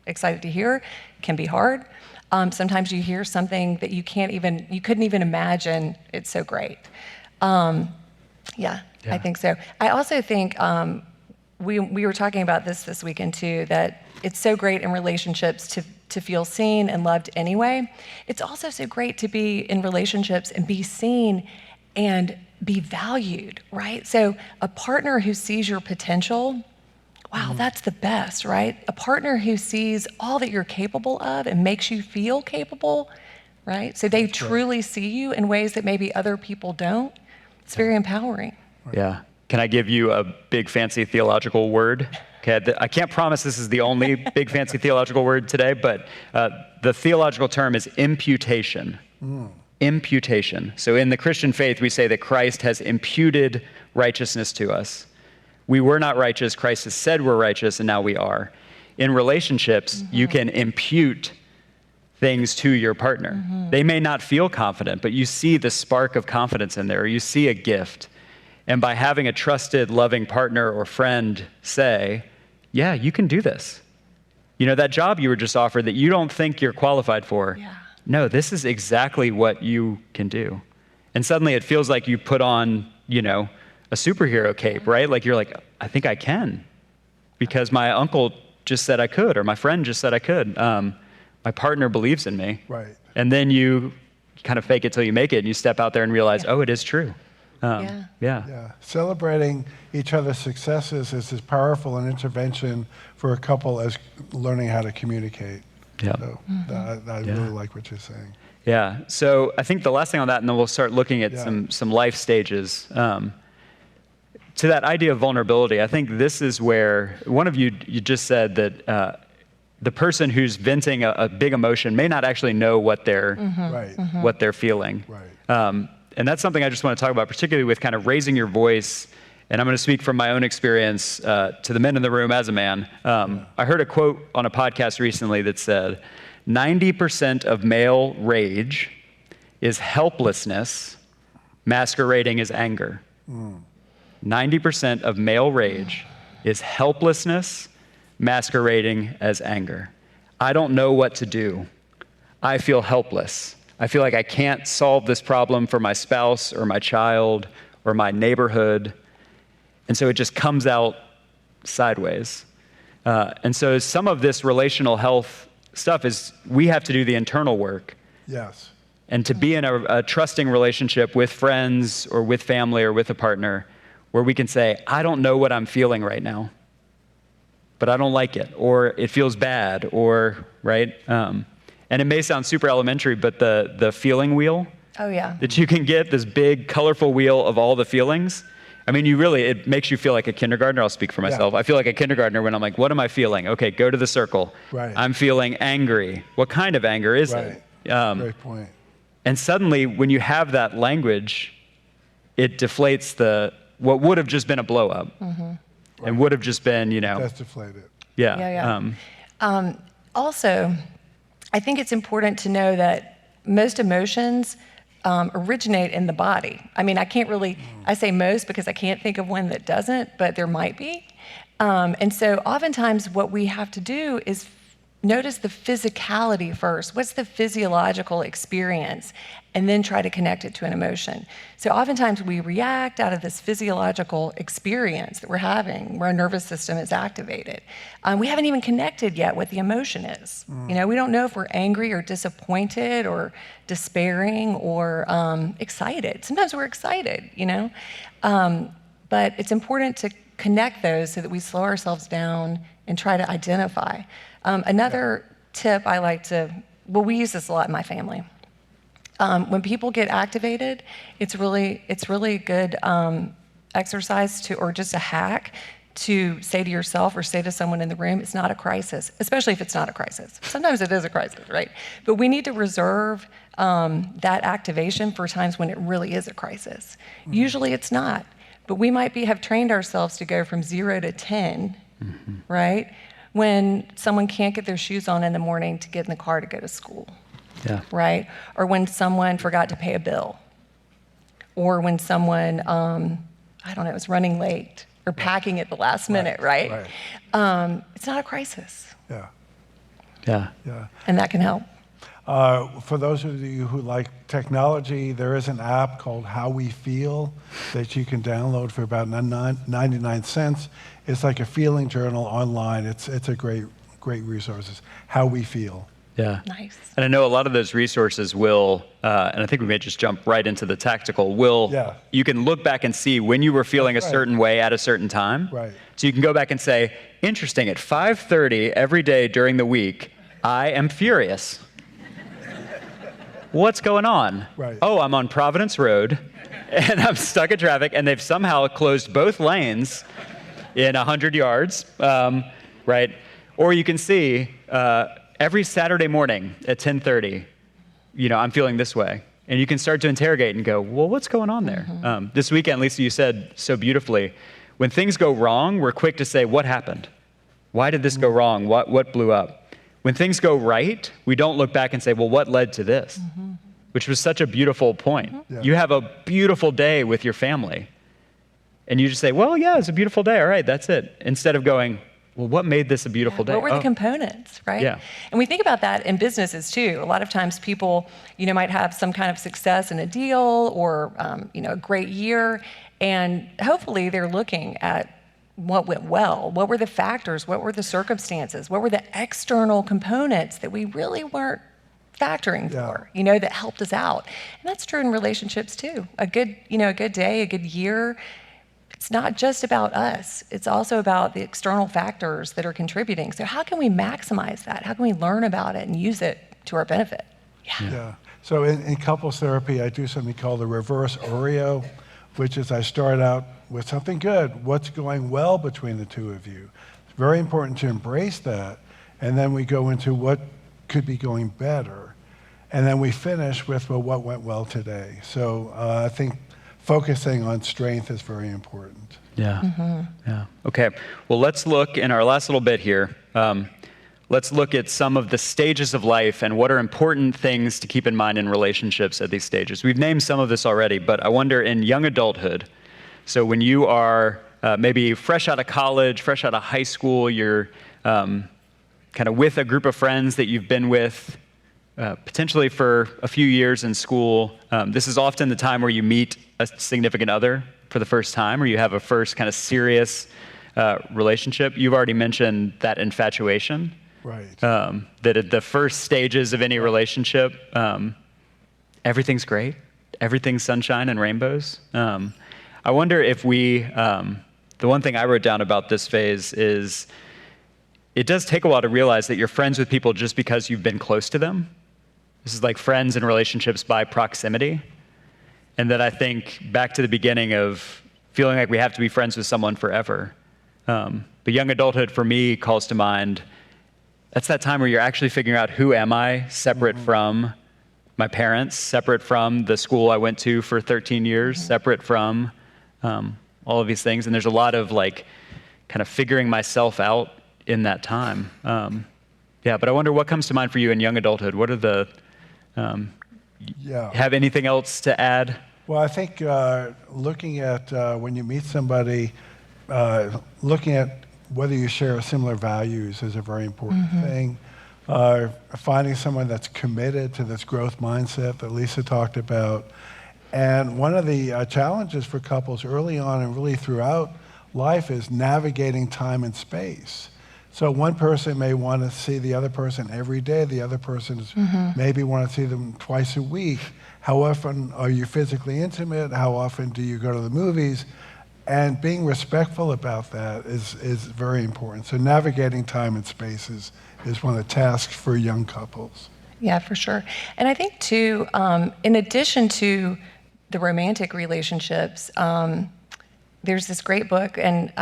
excited to hear can be hard. Sometimes you hear something that you couldn't even imagine. It's so great. Yeah, I think so. I also think we were talking about this weekend too, that it's so great in relationships to feel seen and loved anyway. It's also so great to be in relationships and be seen and be valued, right? So a partner who sees your potential, wow, that's the best, right? A partner who sees all that you're capable of and makes you feel capable, right? So they truly see you in ways that maybe other people don't. It's very empowering. Yeah. Can I give you a big fancy theological word? Okay, I can't promise this is the only big fancy theological word today, but the theological term is imputation. Imputation. So in the Christian faith, we say that Christ has imputed righteousness to us. We were not righteous. Christ has said we're righteous, and now we are. In relationships, you can impute things to your partner. They may not feel confident, but you see the spark of confidence in there, or you see a gift. And by having a trusted, loving partner or friend say, yeah, you can do this. You know, that job you were just offered that you don't think you're qualified for. Yeah. No, this is exactly what you can do. And suddenly it feels like you put on, you know, a superhero cape, right? Like you're like, I think I can because my uncle just said I could, or my friend just said I could. My partner believes in me. Right. And then you kind of fake it till you make it, and you step out there and realize, oh, it is true. Yeah. Celebrating each other's successes is as powerful an intervention for a couple as learning how to communicate. Yeah. So I really like what you're saying. Yeah. So I think the last thing on that, and then we'll start looking at some life stages. To that idea of vulnerability, I think this is where one of you just said that the person who's venting a big emotion may not actually know what they're what they're feeling. Right. And that's something I just want to talk about, particularly with kind of raising your voice. And I'm going to speak from my own experience to the men in the room as a man. I heard a quote on a podcast recently that said, 90% of male rage is helplessness masquerading as anger. 90% of male rage is helplessness masquerading as anger. I don't know what to do. I feel helpless. I feel like I can't solve this problem for my spouse or my child or my neighborhood. And so it just comes out sideways. And so some of this relational health stuff is we have to do the internal work. Yes. And to be in a trusting relationship with friends or with family or with a partner where we can say, I don't know what I'm feeling right now, but I don't like it, or it feels bad, or, right? And it may sound super elementary, but the feeling wheel that you can get, this big, colorful wheel of all the feelings, I mean, it makes you feel like a kindergartner. I'll speak for myself. I feel like a kindergartner when I'm like, what am I feeling? Okay, go to the circle. Right. I'm feeling angry. What kind of anger is it? Great point. And suddenly, when you have that language, it deflates what would have just been a blow up, and would have just been, That's deflated. Also, I think it's important to know that most emotions originate in the body. I mean, I say most because I can't think of one that doesn't, but there might be. And so oftentimes what we have to do is notice the physicality first. What's the physiological experience? And then try to connect it to an emotion. So oftentimes we react out of this physiological experience that we're having, where our nervous system is activated. We haven't even connected yet what the emotion is. We don't know if we're angry or disappointed or despairing or excited. Sometimes we're excited, but it's important to connect those so that we slow ourselves down and try to identify. Another tip I like we use this a lot in my family. When people get activated, it's really a good exercise or just a hack to say to yourself or say to someone in the room, it's not a crisis, especially if it's not a crisis. Sometimes it is a crisis, right? But we need to reserve that activation for times when it really is a crisis. Usually it's not, but we might have trained ourselves to go from 0 to 10, right? When someone can't get their shoes on in the morning to get in the car to go to school. Right? Or when someone forgot to pay a bill. Or when someone, is running late or packing at the last minute, right? It's not a crisis. Yeah. And that can help. For those of you who like technology, there is an app called How We Feel that you can download for about 99 cents. It's like a feeling journal online. It's a great resource. How We Feel. Yeah. Nice. And I know a lot of those resources will, and I think we may just jump right into the tactical, you can look back and see when you were feeling a certain way at a certain time. Right. So you can go back and say, interesting, at 5:30 every day during the week, I am furious. What's going on? Right. Oh, I'm on Providence Road, and I'm stuck in traffic, and they've somehow closed both lanes in 100 yards, right? Or you can see, every Saturday morning at 10:30, I'm feeling this way. And you can start to interrogate and go, well, what's going on there? This weekend, Lisa, you said so beautifully, when things go wrong, we're quick to say, what happened? Why did this go wrong? What blew up? When things go right, we don't look back and say, well, what led to this? Which was such a beautiful point. Yeah. You have a beautiful day with your family. And you just say, well, yeah, it's a beautiful day. All right, that's it. Instead of going, well, what made this a beautiful day? What were the components, right? Yeah. And we think about that in businesses too. A lot of times people, might have some kind of success in a deal or, a great year, and hopefully they're looking at what went well. What were the factors? What were the circumstances? What were the external components that we really weren't factoring for, that helped us out? And that's true in relationships too. A good day, a good year, it's not just about us. It's also about the external factors that are contributing. So how can we maximize that? How can we learn about it and use it to our benefit? Yeah. So in couples therapy, I do something called the reverse Oreo, which is I start out with something good. What's going well between the two of you? It's very important to embrace that. And then we go into what could be going better. And then we finish with, well, what went well today? So I think focusing on strength is very important. Yeah. Yeah. Okay. Well, let's look in our last little bit here. Let's look at some of the stages of life and what are important things to keep in mind in relationships at these stages. We've named some of this already, but I wonder in young adulthood, so when you are maybe fresh out of college, fresh out of high school, you're kind of with a group of friends that you've been with potentially for a few years in school. This is often the time where you meet a significant other for the first time, or you have a first kind of serious relationship. You've already mentioned that infatuation. Right. That at the first stages of any relationship, everything's great. Everything's sunshine and rainbows. I wonder if the one thing I wrote down about this phase is it does take a while to realize that you're friends with people just because you've been close to them. This is like friends and relationships by proximity. And that I think back to the beginning of feeling like we have to be friends with someone forever. But young adulthood for me calls to mind, that's that time where you're actually figuring out who am I separate from my parents, separate from the school I went to for 13 years, separate from all of these things. And there's a lot of kind of figuring myself out in that time. But I wonder what comes to mind for you in young adulthood. What are the, have anything else to add? Well, I think looking at when you meet somebody, looking at whether you share similar values is a very important thing. Finding someone that's committed to this growth mindset that Lisa talked about. And one of the challenges for couples early on and really throughout life is navigating time and space. So one person may want to see the other person every day. The other person maybe want to see them twice a week. How often are you physically intimate? How often do you go to the movies? And being respectful about that is very important. So navigating time and space is one of the tasks for young couples. Yeah, for sure. And I think too, in addition to the romantic relationships, there's this great book and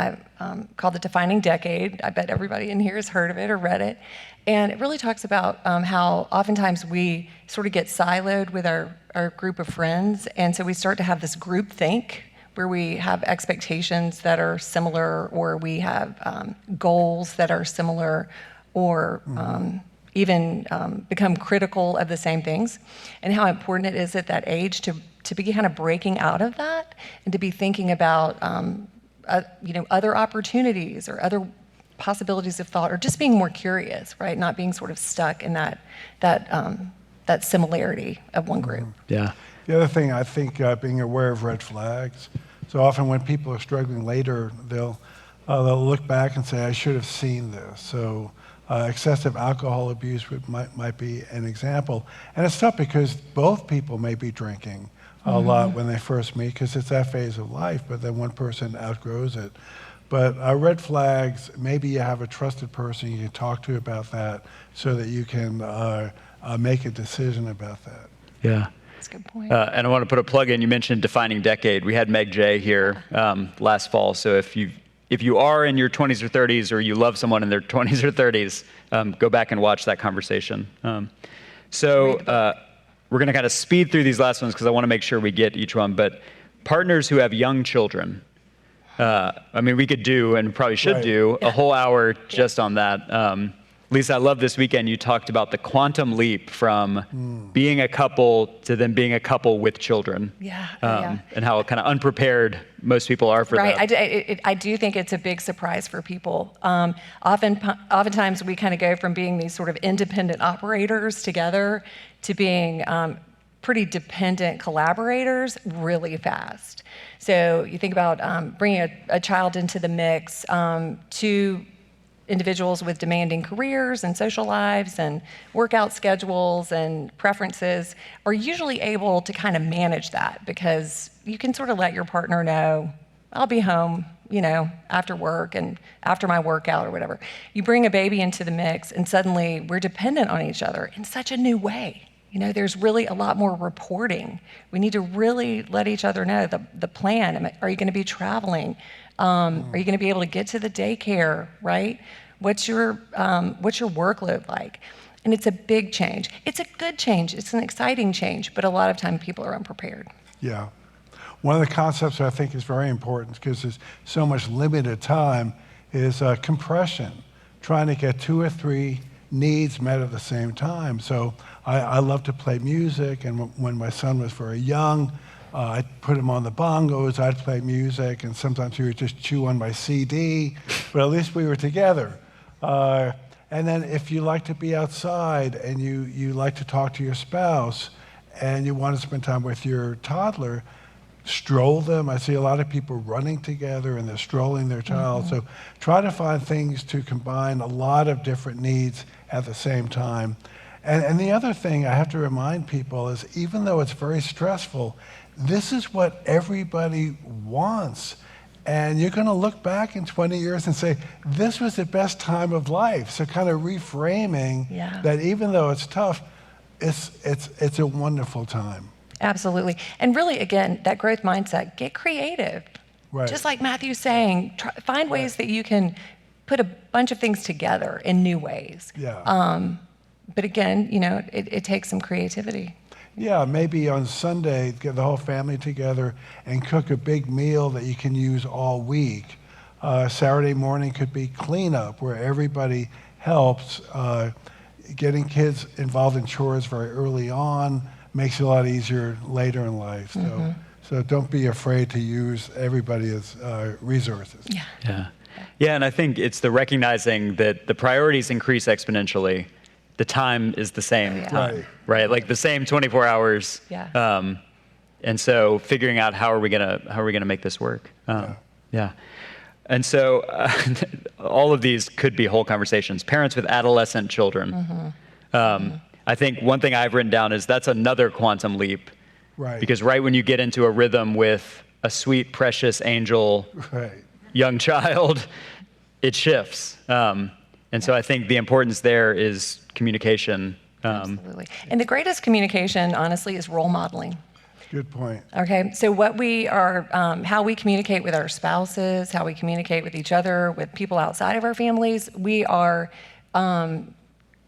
called The Defining Decade. I bet everybody in here has heard of it or read it. And it really talks about how oftentimes we sort of get siloed with our group of friends. And so we start to have this group think where we have expectations that are similar, or we have goals that are similar, or even become critical of the same things, and how important it is at that age to be kind of breaking out of that and to be thinking about other opportunities or other possibilities of thought, or just being more curious, right? Not being sort of stuck in that that similarity of one group. Yeah. The other thing, I think, being aware of red flags. So often when people are struggling later, they'll look back and say, I should have seen this. So excessive alcohol abuse might be an example. And it's tough because both people may be drinking a lot when they first meet, because it's that phase of life, but then one person outgrows it. But red flags, maybe you have a trusted person you can talk to about that so that you can make a decision about that. Yeah. That's a good point. And I want to put a plug in. You mentioned defining decade. We had Meg J here last fall. So if you are in your 20s or 30s, or you love someone in their 20s or 30s, go back and watch that conversation. We're going to kind of speed through these last ones because I want to make sure we get each one. But partners who have young children, I mean, we could do, and probably should do, a whole hour just on that. Lisa, I love this weekend you talked about the quantum leap from being a couple to then being a couple with children. And how kind of unprepared most people are for that. Right. I do think it's a big surprise for people. Oftentimes we kind of go from being these sort of independent operators together to being pretty dependent collaborators really fast. So you think about bringing a child into the mix, to individuals with demanding careers and social lives and workout schedules and preferences are usually able to kind of manage that, because you can sort of let your partner know, I'll be home, after work and after my workout or whatever. You bring a baby into the mix and suddenly we're dependent on each other in such a new way. There's really a lot more reporting. We need to really let each other know the plan. Are you going to be traveling? Are you going to be able to get to the daycare, right? What's your workload like? And it's a big change. It's a good change. It's an exciting change, but a lot of time people are unprepared. Yeah. One of the concepts I think is very important, because there's so much limited time, is compression, trying to get 2 or 3 needs met at the same time. So I love to play music, and when my son was very young, I'd put him on the bongos, I'd play music, and sometimes he would just chew on my CD, but at least we were together. And then if you like to be outside and you like to talk to your spouse and you want to spend time with your toddler, stroll them. I see a lot of people running together and they're strolling their child. So try to find things to combine a lot of different needs at the same time. And the other thing I have to remind people is, even though it's very stressful, this is what everybody wants. And you're going to look back in 20 years and say, this was the best time of life. So kind of reframing that even though it's tough, it's a wonderful time. Absolutely. And really, again, that growth mindset, get creative. Right. Just like Matthew's saying, find ways that you can put a bunch of things together in new ways. Yeah. But again, it takes some creativity. Yeah, maybe on Sunday, get the whole family together and cook a big meal that you can use all week. Saturday morning could be cleanup, where everybody helps. Getting kids involved in chores very early on makes it a lot easier later in life. So don't be afraid to use everybody as resources. Yeah, and I think it's the recognizing that the priorities increase exponentially. The time is the same time, right? Like the same 24 hours. And so figuring out how are we gonna make this work? And so all of these could be whole conversations. Parents with adolescent children. I think one thing I've written down is that's another quantum leap. Right. Because right when you get into a rhythm with a sweet, precious angel, young child, it shifts. And so I think the importance there is communication. Absolutely. And the greatest communication, honestly, is role modeling. Good point. Okay, so what we are, how we communicate with our spouses, how we communicate with each other, with people outside of our families, we are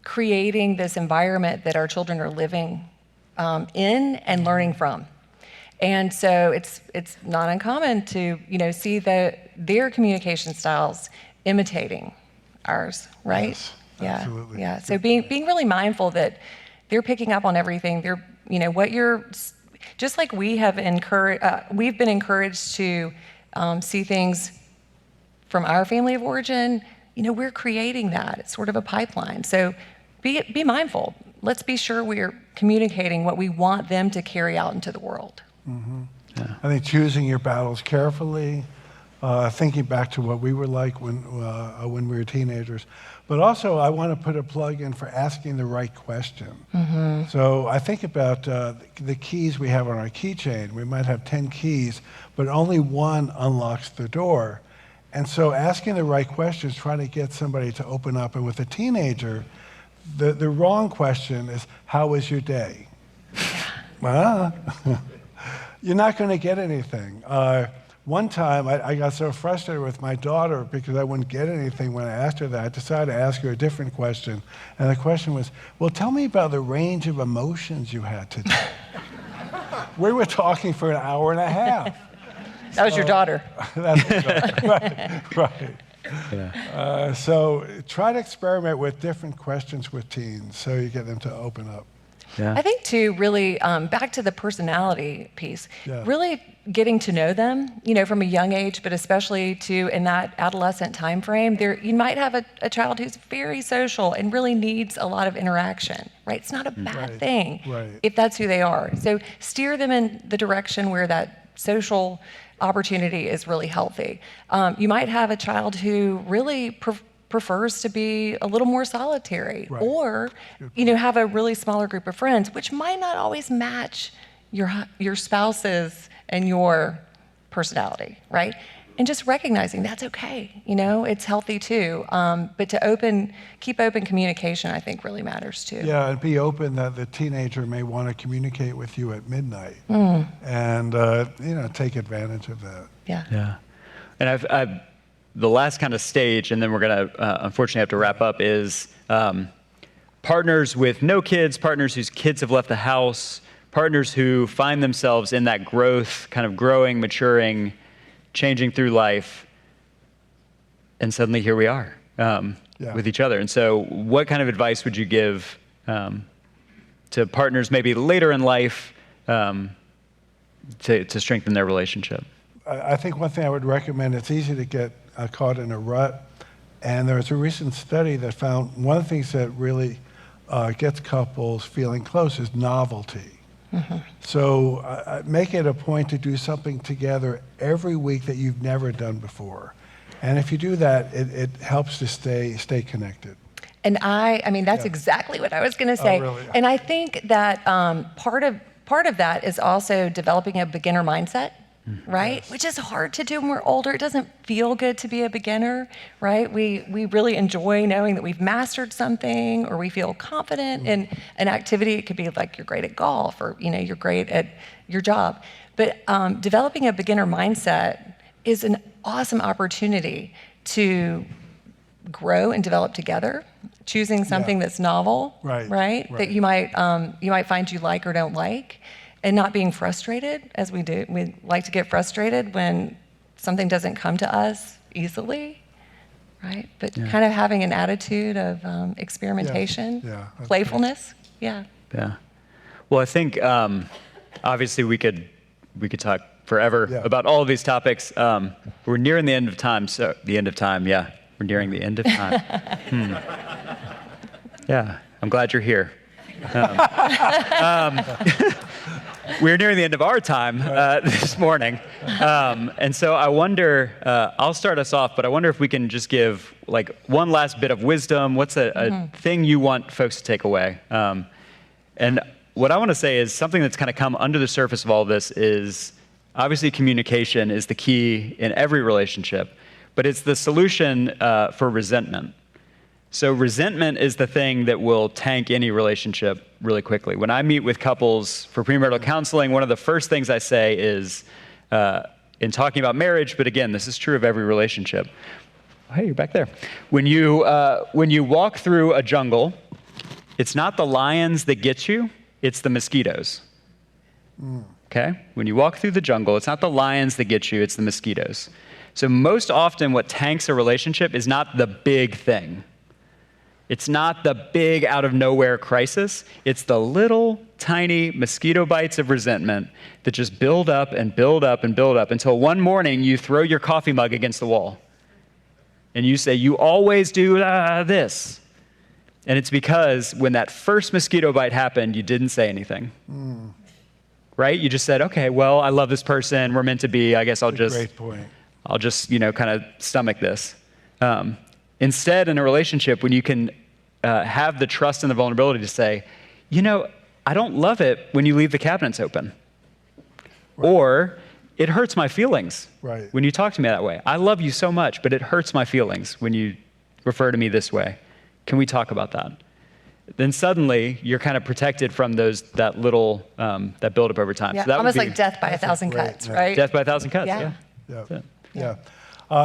creating this environment that our children are living in and learning from. And so it's not uncommon to see their communication styles imitating ours, right? Yes, yeah, absolutely. yeah. So being really mindful that they're picking up on everything. They're what you're, just like we have we've been encouraged to see things from our family of origin. We're creating that. It's sort of a pipeline. So be mindful. let's be sure we're communicating what we want them to carry out into the world. I think choosing your battles carefully, thinking back to what we were like when we were teenagers. But also, I want to put a plug in for asking the right question. So I think about the keys we have on our keychain. We might have 10 keys, but only one unlocks the door. And so asking the right questions, trying to get somebody to open up. And with a teenager, the wrong question is, how was your day? Well, you're not going to get anything. One time, I got so frustrated with my daughter because I wouldn't get anything when I asked her that. I decided to ask her a different question. And the question was, well, tell me about the range of emotions you had today. We were talking for an hour and a half. That was your daughter. That's right. Yeah. So try to experiment with different questions with teens so you get them to open up. Yeah. I think too, really, back to the personality piece, Yeah. really getting to know them, from a young age, but especially in that adolescent time frame. You might have a child who's very social and really needs a lot of interaction, right? It's not a bad thing if that's who they are. So steer them in the direction where that social opportunity is really healthy. You might have a child who really prefers to be a little more solitary, or have a really smaller group of friends, which might not always match your spouse's and your personality, right? And just recognizing that's okay, it's healthy too. But to keep open communication, I think really matters too. Yeah, and be open that the teenager may want to communicate with you at midnight, and take advantage of that. Yeah. And I've the last kind of stage, and then we're going to unfortunately have to wrap up, is partners with no kids, partners whose kids have left the house, partners who find themselves in that growth, kind of growing, maturing, changing through life, and suddenly here we are with each other. And so what kind of advice would you give to partners maybe later in life to strengthen their relationship? I think one thing I would recommend, it's easy to get caught in a rut. And there was a recent study that found one of the things that really gets couples feeling close is novelty. So make it a point to do something together every week that you've never done before. And if you do that, it helps to stay connected. And I mean, that's exactly what I was going to say. Oh, really? And I think that part of that is also developing a beginner mindset. Right? Yes. Which is hard to do when we're older. It doesn't feel good to be a beginner, right? We really enjoy knowing that we've mastered something, or we feel confident in an activity. It could be like you're great at golf, or you're great at your job. But developing a beginner mindset is an awesome opportunity to grow and develop together, choosing something that's novel, right? That you might find you like or don't like. And not being frustrated, as we do. We like to get frustrated when something doesn't come to us easily, right? But kind of having an attitude of experimentation, playfulness. Yeah. Well, I think obviously we could talk forever about all of these topics. We're nearing the end of time. So the end of time, we're nearing the end of time. Yeah, I'm glad you're here. We're nearing the end of our time this morning. And so I wonder, I'll start us off, but I wonder if we can just give like one last bit of wisdom. What's a thing you want folks to take away? And what I want to say is something that's kind of come under the surface of all of this is obviously communication is the key in every relationship, but it's the solution for resentment. So resentment is the thing that will tank any relationship really quickly. When I meet with couples for premarital counseling, one of the first things I say is, in talking about marriage, but again, this is true of every relationship. Hey, you're back there. When you walk through a jungle, it's not the lions that get you, it's the mosquitoes. Okay? When you walk through the jungle, it's not the lions that get you, it's the mosquitoes. So most often what tanks a relationship is not the big thing. It's not the big out-of-nowhere crisis. It's the little, tiny mosquito bites of resentment that just build up and build up and build up until one morning you throw your coffee mug against the wall. And you say, you always do this. And it's because when that first mosquito bite happened, you didn't say anything. Right? You just said, okay, well, I love this person. We're meant to be. I guess Great point. I'll just, kind of stomach this. Instead, in a relationship, when you can have the trust and the vulnerability to say, I don't love it when you leave the cabinets open. Right. Or it hurts my feelings when you talk to me that way. I love you so much, but it hurts my feelings when you refer to me this way. Can we talk about that? Then suddenly you're kind of protected from that little, that buildup over time. Yeah, so that almost would be, like death by 1,000 cuts, right? Death by 1,000 cuts, Yeah.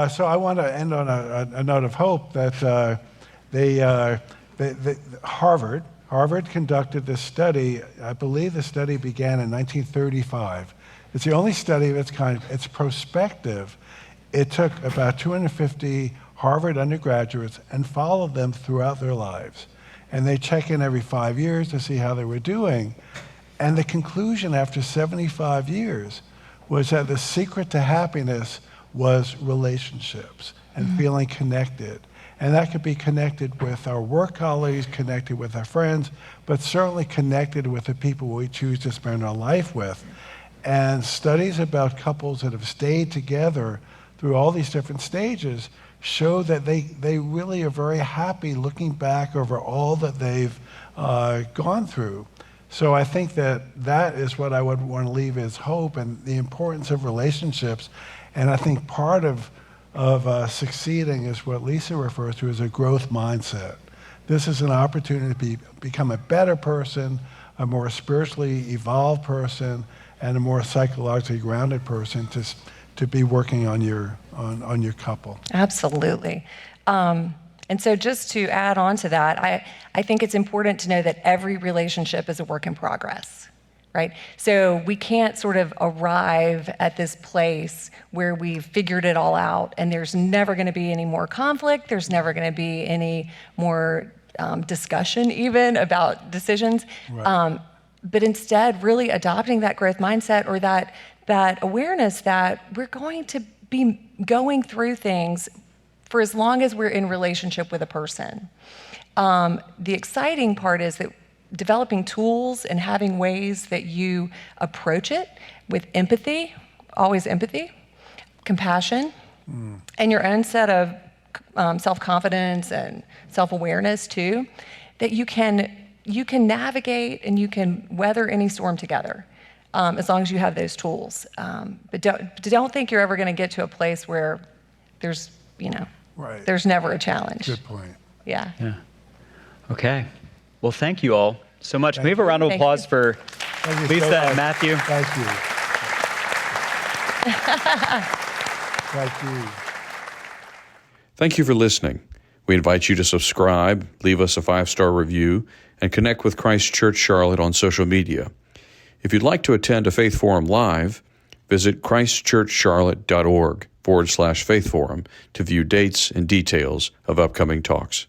So I want to end on a note of hope that Harvard conducted this study. I believe the study began in 1935. It's the only study of its kind. It's prospective. It took about 250 Harvard undergraduates and followed them throughout their lives. And they check in every 5 years to see how they were doing. And the conclusion after 75 years was that the secret to happiness was relationships and feeling connected. And that could be connected with our work colleagues, connected with our friends, but certainly connected with the people we choose to spend our life with. And studies about couples that have stayed together through all these different stages show that they really are very happy looking back over all that they've gone through. So I think that is what I would want to leave as hope and the importance of relationships. And I think part of succeeding is what Lisa refers to as a growth mindset. This is an opportunity to become a better person, a more spiritually evolved person, and a more psychologically grounded person to be working on your couple. Absolutely. And so just to add on to that, I think it's important to know that every relationship is a work in progress, right? So we can't sort of arrive at this place where we've figured it all out and there's never going to be any more conflict, there's never going to be any more discussion even about decisions. Right. But instead, really adopting that growth mindset or that awareness that we're going to be going through things for as long as we're in relationship with a person. The exciting part is that developing tools and having ways that you approach it with empathy, always empathy, compassion, and your own set of self-confidence and self-awareness too, that you can navigate and you can weather any storm together. As long as you have those tools. But don't think you're ever going to get to a place where there's, there's never a challenge. Good point. Yeah. Okay. Well, thank you all so much. Can we have a round of applause for Lisa and Matthew? Thank you. Thank you. Thank you for listening. We invite you to subscribe, leave us a 5-star review, and connect with Christ Church Charlotte on social media. If you'd like to attend a Faith Forum live, visit christchurchcharlotte.org/Faith Forum to view dates and details of upcoming talks.